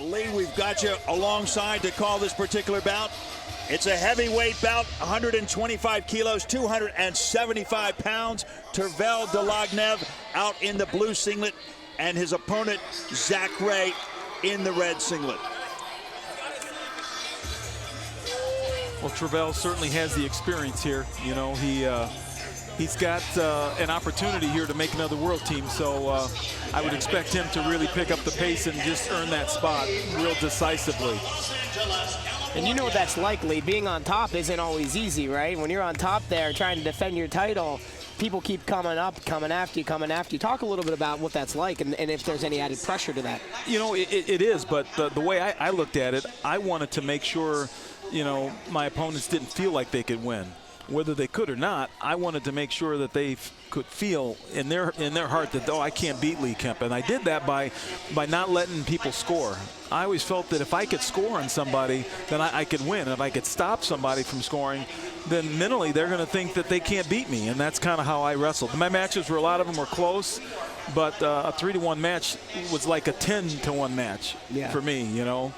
Lee, we've got you alongside to call this particular bout. It's a heavyweight bout, 125 kilos, 275 pounds. Tervel Dlagnev out in the blue singlet, and his opponent, Zach Ray, in the red singlet. Well, Tervel certainly has the experience here. You know, he's got an opportunity here to make another world team, so I would expect him to really pick up the pace and just earn that spot real decisively. And you know what that's like, Lee. Being on top isn't always easy, right? When you're on top there trying to defend your title, people keep coming up, coming after you, coming after you. Talk a little bit about what that's like and if there's any added pressure to that. You know, it is, but the way I looked at it, I wanted to make sure, you know, my opponents didn't feel like they could win. Whether they could or not, I wanted to make sure that they could feel in their heart that, oh, I can't beat Lee Kemp. And I did that by not letting people score. I always felt that if I could score on somebody, then I could win. And if I could stop somebody from scoring, then mentally they're going to think that they can't beat me. And that's kind of how I wrestled. My matches were, a lot of them were close, but a 3-1 match was like a 10-1 match for me, you know.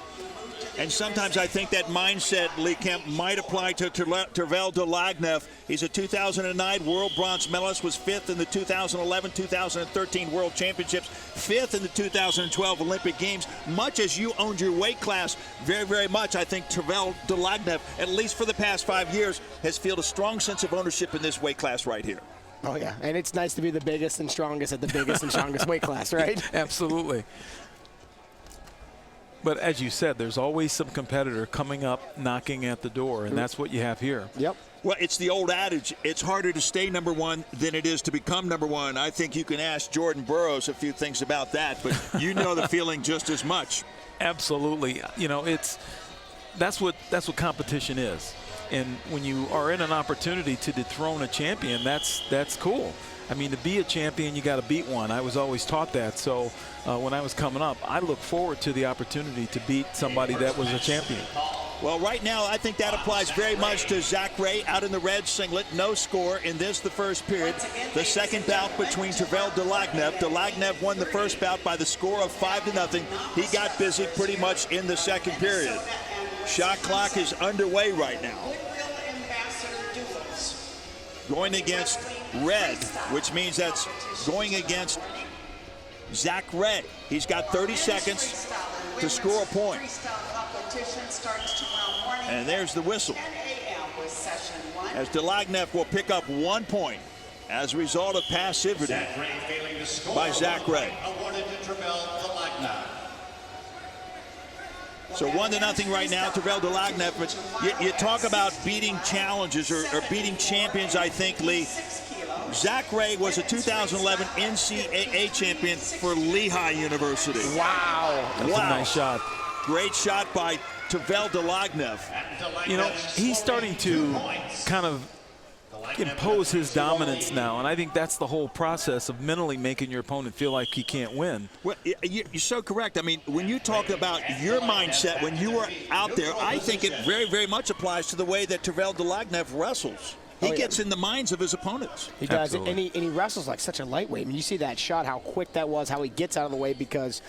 And sometimes I think that mindset, Lee Kemp, might apply to Tervel Dlagnev. He's a 2009 World Bronze medalist, was 5th in the 2011-2013 World Championships, 5th in the 2012 Olympic Games. Much as you owned your weight class, very, very much, I think Tervel Dlagnev, at least for the past 5 years, has felt a strong sense of ownership in this weight class right here. Oh, yeah. And it's nice to be the biggest and strongest at the biggest and strongest weight class, right? Absolutely. But as you said, there's always some competitor coming up, knocking at the door, and that's what you have here. Yep. Well, it's the old adage, it's harder to stay number one than it is to become number one. I think you can ask Jordan Burroughs a few things about that, but you know the feeling just as much. Absolutely. You know, that's what competition is. And when you are in an opportunity to dethrone a champion, that's cool. I mean, to be a champion, you got to beat one. I was always taught that. So when I was coming up, I look forward to the opportunity to beat somebody that was a champion. Well, right now, I think that applies very much to Zach Ray out in the red singlet. No score in the first period. The second bout between Tervel Dlagnev. Dlagnev won the first bout by the score of 5-0. He got busy pretty much in the second period. Shot clock is underway right now. Going against red, which means that's going against Zach Ray. He's got 30 seconds to score a point. And there's the whistle, as Dlagnev will pick up 1 point as a result of passivity by Zach Ray. So 1-0 right now, Tervel Dlagnev. But you talk about beating challenges or beating champions, I think, Lee. Zach Ray was a 2011 NCAA champion for Lehigh University. Wow. That was a nice shot. Great shot by Tervel Dlagnev. You know, he's starting to kind of impose his dominance now, and I think that's the whole process of mentally making your opponent feel like he can't win. Well, you're so correct. I mean, when you talk about your mindset when you were out there, I think it very, very much applies to the way that Tervel Dlagnev wrestles. He gets in the minds of his opponents. He does, and he wrestles like such a lightweight. I mean, you see that shot, how quick that was, how he gets out of the way, because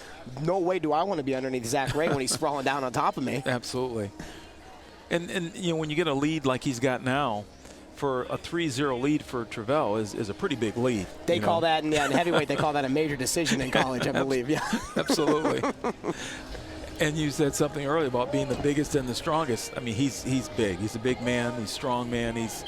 no way do I want to be underneath Zach Ray when he's sprawling down on top of me. Absolutely. And you know, when you get a lead like he's got now, for a 3-0 lead for Tervel is a pretty big lead. They call that, in heavyweight, they call that a major decision in college, I believe. Yeah. Absolutely. And you said something earlier about being the biggest and the strongest. I mean, he's big. He's a big man. He's a strong man. It's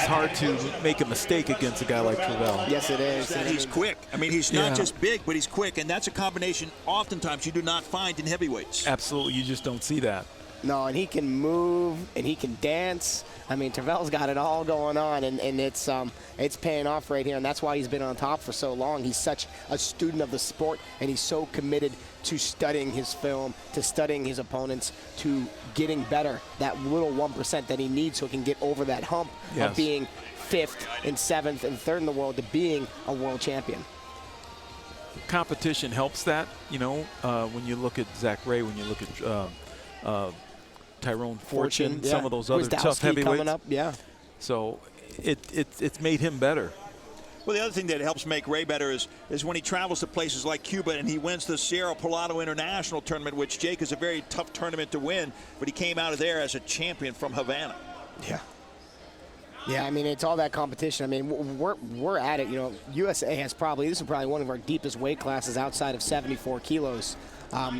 hard to make a mistake against a guy like Tervel. Yes, it is. And he's quick. I mean, he's not just big, but he's quick, and that's a combination oftentimes you do not find in heavyweights. Absolutely. You just don't see that. No, and he can move, and he can dance. I mean, Tervel's got it all going on, and it's paying off right here, and that's why he's been on top for so long. He's such a student of the sport, and he's so committed to studying his film, to studying his opponents, to getting better, that little 1% that he needs so he can get over that hump of being 5th and 7th and 3rd in the world to being a world champion. Competition helps that, you know, when you look at Zach Ray, when you look at Tyrone Fortune, some of those other tough heavyweights. Coming up, So it's made him better. Well, the other thing that helps make Ray better is when he travels to places like Cuba and he wins the Cerro Pelado International Tournament, which, Jake, is a very tough tournament to win, but he came out of there as a champion from Havana. Yeah. Yeah, I mean, it's all that competition. I mean, we're at it. You know, USA has this is probably one of our deepest weight classes outside of 74 kilos.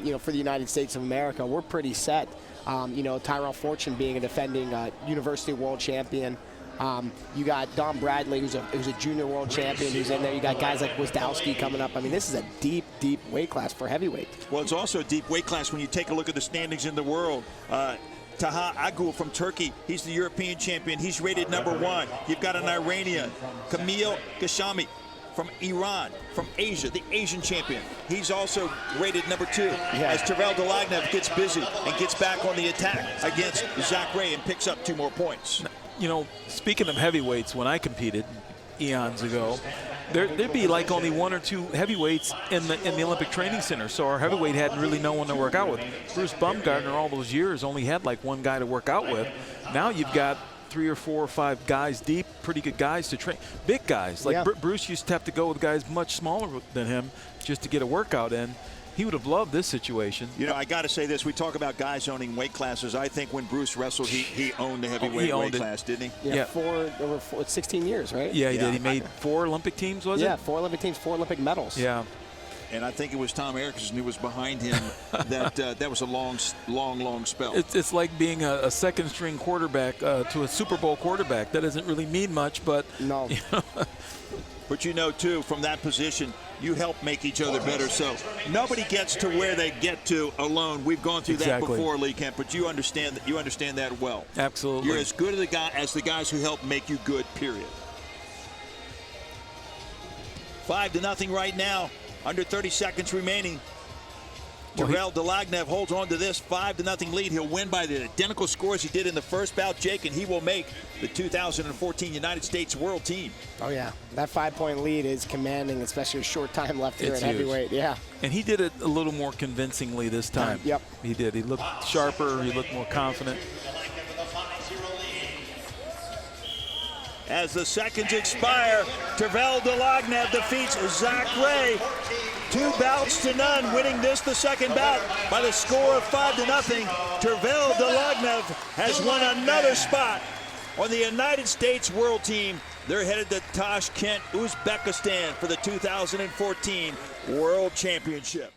You know, for the United States of America, we're pretty set. You know, Tyrell Fortune being a defending University World Champion. You got Don Bradley, who's a junior world champion, who's in there. You got guys like Wisdowski coming up. I mean, this is a deep, deep weight class for heavyweight. Well, it's also a deep weight class when you take a look at the standings in the world. Taha Agul from Turkey, he's the European champion. He's rated #1. You've got an Iranian, Kamil Gashami from Iran, from Asia, the Asian champion. He's also rated #2 as Tervel Dlagnev gets busy and gets back on the attack against Zach Ray and picks up 2 more points. You know, speaking of heavyweights, when I competed eons ago, there'd be like only 1 or 2 heavyweights in the Olympic Training Center, so our heavyweight hadn't really no one to work out with. Bruce Bumgarner all those years only had like 1 guy to work out with. Now you've got 3 or 4 or 5 guys deep, pretty good guys to train. Big guys. Like Bruce used to have to go with guys much smaller than him just to get a workout in. He would have loved this situation. You know, I got to say this. We talk about guys owning weight classes. I think when Bruce wrestled, he owned the heavyweight weight class, didn't he? Yeah, over 16 years, right? Yeah, he did. He made 4 Olympic teams, was it? Yeah, 4 Olympic teams, 4 Olympic medals. Yeah. And I think it was Tom Erickson who was behind him. that was a long spell. It's like being a second-string quarterback to a Super Bowl quarterback. That doesn't really mean much, but no. You know. But you know, too, from that position, you help make each other better. So nobody gets to where they get to alone. We've gone through that before, Lee Kemp, but you understand that well. Absolutely. You're as good as the guys who help make you good, period. 5-0 right now. Under 30 seconds remaining. Tervel Dlagnev holds on to this 5-0 lead. He'll win by the identical scores he did in the first bout, Jake, and he will make the 2014 United States World Team. Oh, yeah. That 5-point lead is commanding, especially a short time left here at heavyweight. Yeah. And he did it a little more convincingly this time. Yep. He did. He looked sharper. He looked more confident. As the seconds expire, Tervel Dlagnev defeats Zach Ray 2-0, winning this the second bout by the score of 5-0. Tervel Dlagnev has won another spot on the United States World Team. They're headed to Tashkent, Uzbekistan for the 2014 World Championships.